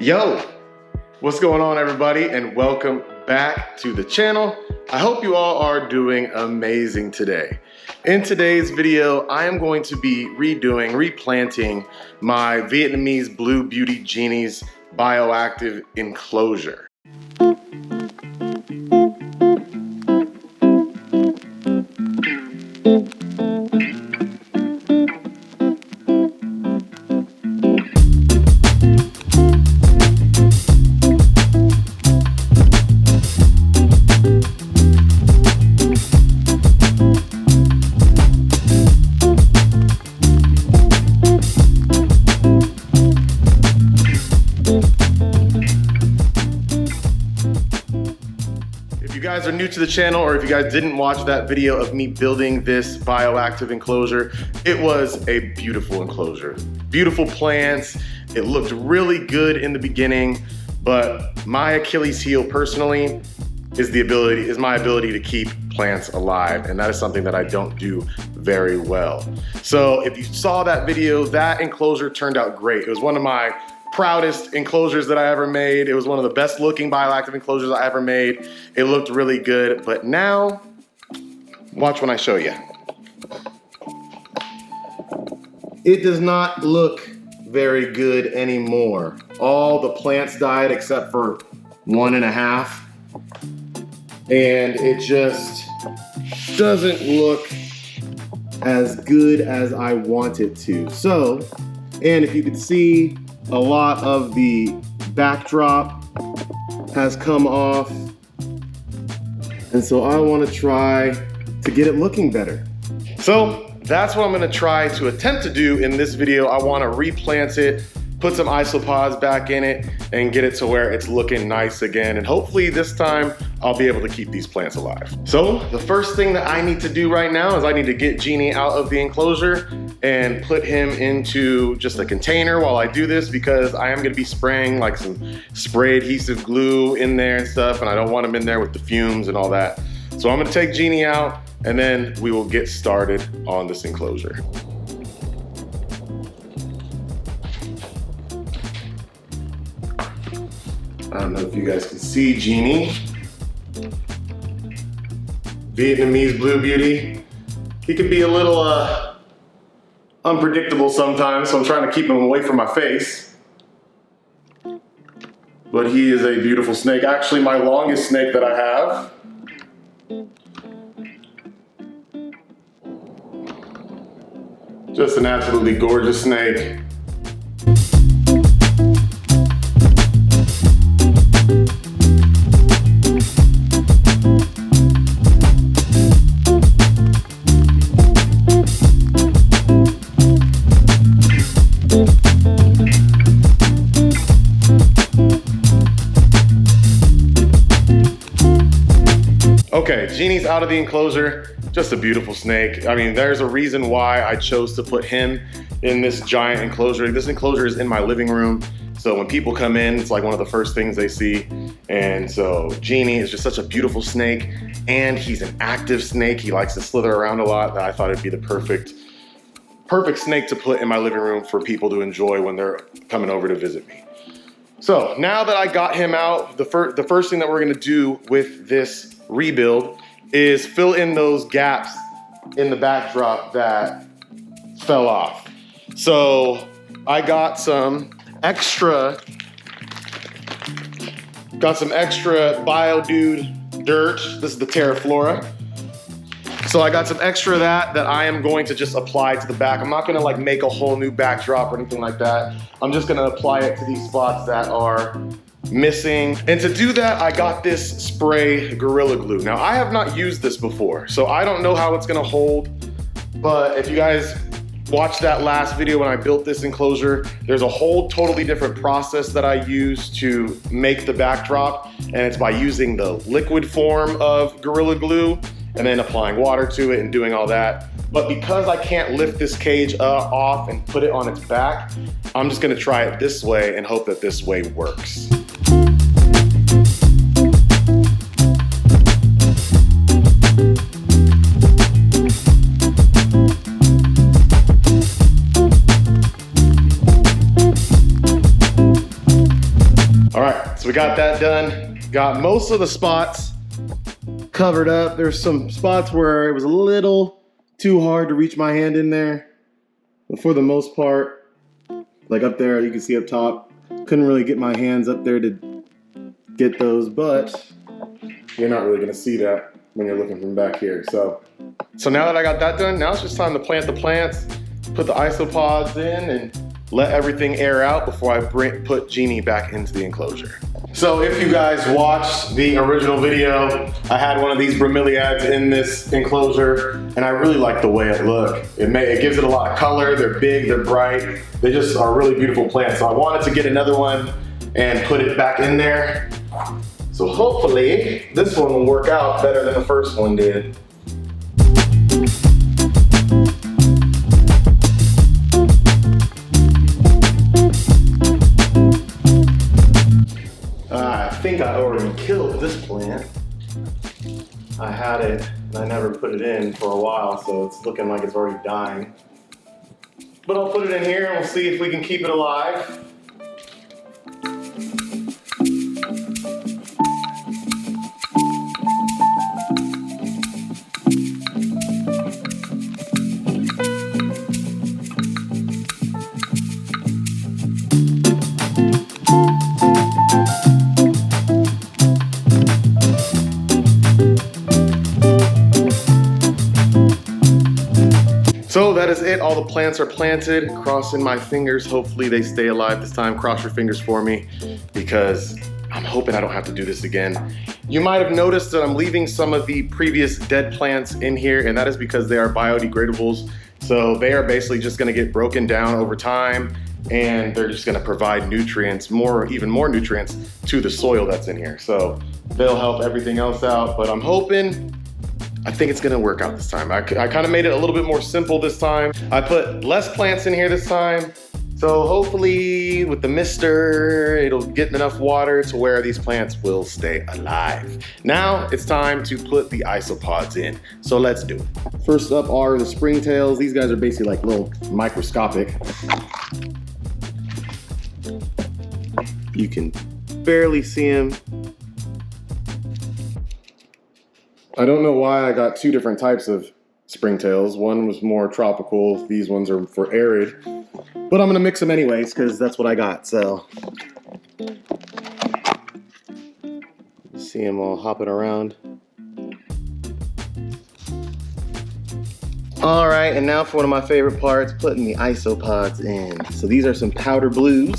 Yo, what's going on everybody, and welcome back to the channel. I hope you all are doing amazing today. In today's video, I am going to be replanting my Vietnamese Blue Beauty Genie's bioactive enclosure. If you guys are new to the channel, or if you guys didn't watch that video of me building this bioactive enclosure, it was a beautiful enclosure. Beautiful plants. It looked really good in the beginning, but my Achilles heel personally is my ability to keep plants alive, and that is something that I don't do very well. So if you saw that video, that enclosure turned out great. It was one of my proudest enclosures that I ever made. It was one of the best looking bioactive enclosures I ever made. It looked really good, but now, watch when I show you. It does not look very good anymore. All the plants died except for 1.5. And it just doesn't look as good as I want it to. So, and if you could see, a lot of the backdrop has come off, and so I want to try to get it looking better. So that's what I'm going to try to attempt to do in this video. I want to replant it, put some isopods back in it, and get it to where it's looking nice again, and hopefully this time I'll be able to keep these plants alive. So the first thing that I need to do right now is I need to get Genie out of the enclosure and put him into just a container while I do this, because I am going to be spraying like some spray adhesive glue in there and stuff, and I don't want him in there with the fumes and all that. So I'm going to take Genie out, and then we will get started on this enclosure. I don't know if you guys can see Genie. Vietnamese Blue Beauty. He can be a little unpredictable sometimes, so I'm trying to keep him away from my face. But he is a beautiful snake. Actually, my longest snake that I have. Just an absolutely gorgeous snake. Okay, Genie's out of the enclosure. Just a beautiful snake. I mean, there's a reason why I chose to put him in this giant enclosure. This enclosure is in my living room, so when people come in, it's like one of the first things they see. And so Genie is just such a beautiful snake, and he's an active snake. He likes to slither around a lot. That I thought it'd be the perfect snake to put in my living room for people to enjoy when they're coming over to visit me. So now that I got him out, the first thing that we're gonna do with this rebuild is fill in those gaps in the backdrop that fell off. So I got some extra BioDude dirt. This is the Terra Flora. So I got some extra of that I am going to just apply to the back. I'm not gonna like make a whole new backdrop or anything like that. I'm just gonna apply it to these spots that are missing. And to do that, I got this spray Gorilla Glue. Now I have not used this before, so I don't know how it's gonna hold, but if you guys watched that last video when I built this enclosure, there's a whole totally different process that I use to make the backdrop, and it's by using the liquid form of Gorilla Glue and then applying water to it and doing all that. But because I can't lift this cage off and put it on its back, I'm just gonna try it this way and hope that this way works. All right, so we got that done. Got most of the spots covered up. There's some spots where it was a little too hard to reach my hand in there. But for the most part, like up there, you can see up top, couldn't really get my hands up there to get those, but you're not really gonna see that when you're looking from back here. So now that I got that done, now it's just time to plant the plants, put the isopods in, and let everything air out before I put Jeannie back into the enclosure. So if you guys watched the original video, I had one of these bromeliads in this enclosure, and I really like the way it looked. It gives it a lot of color. They're big, they're bright. They just are really beautiful plants. So I wanted to get another one and put it back in there. So hopefully this one will work out better than the first one did. I think I already killed this plant. I had it and I never put it in for a while, so it's looking like it's already dying. But I'll put it in here and we'll see if we can keep it alive. So that is it. All the plants are planted. Crossing my fingers. Hopefully they stay alive this time. Cross your fingers for me because I'm hoping I don't have to do this again. You might have noticed that I'm leaving some of the previous dead plants in here, and that is because they are biodegradables. So they are basically just gonna get broken down over time, and they're just gonna provide nutrients, even more nutrients to the soil that's in here. So they'll help everything else out, but I think it's gonna work out this time. I kind of made it a little bit more simple this time. I put less plants in here this time. So hopefully with the mister, it'll get enough water to where these plants will stay alive. Now it's time to put the isopods in. So let's do it. First up are the springtails. These guys are basically like little microscopic. You can barely see them. I don't know why I got two different types of springtails. One was more tropical. These ones are for arid. But I'm gonna mix them anyways because that's what I got, so. See them all hopping around. All right, and now for one of my favorite parts, putting the isopods in. So these are some powder blues.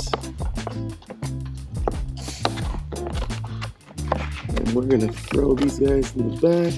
We're gonna throw these guys in the back.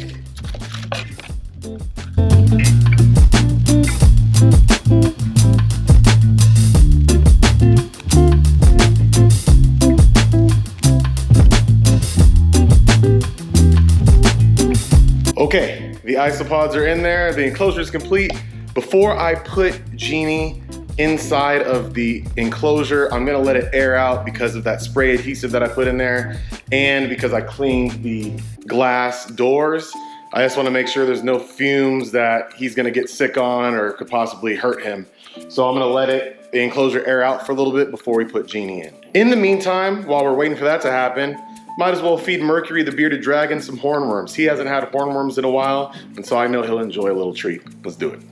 Okay, the isopods are in there. The enclosure is complete. Before I put Jeannie inside of the enclosure, I'm gonna let it air out because of that spray adhesive that I put in there and because I cleaned the glass doors. I just wanna make sure there's no fumes that he's gonna get sick on or could possibly hurt him. So I'm gonna let the enclosure air out for a little bit before we put Jeannie in. In the meantime, while we're waiting for that to happen, might as well feed Mercury the bearded dragon some hornworms. He hasn't had hornworms in a while, and so I know he'll enjoy a little treat. Let's do it.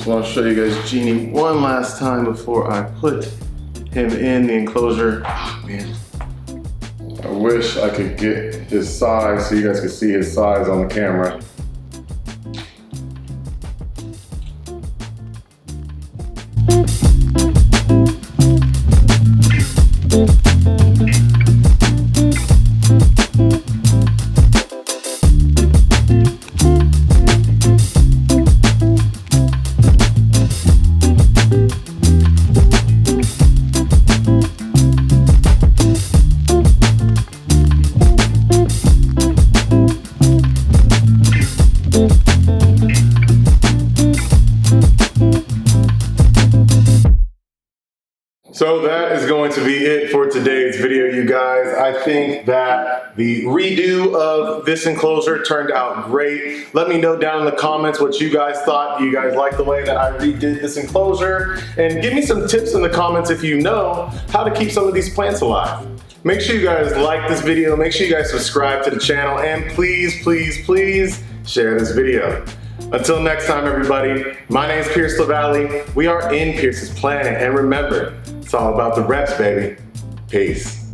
I'll show you guys Jeannie one last time before I put him in the enclosure. Oh man, I wish I could get his size so you guys could see his size on the camera. So that is going to be it for today's video, you guys. I think that the redo of this enclosure turned out great. Let me know down in the comments what you guys thought. Do you guys like the way that I redid this enclosure? And give me some tips in the comments if you know how to keep some of these plants alive. Make sure you guys like this video, make sure you guys subscribe to the channel, and please, please, please share this video. Until next time, everybody, my name is Pierce LaValle. We are in Pierce's Planet, and remember, it's all about the reps, baby. Peace.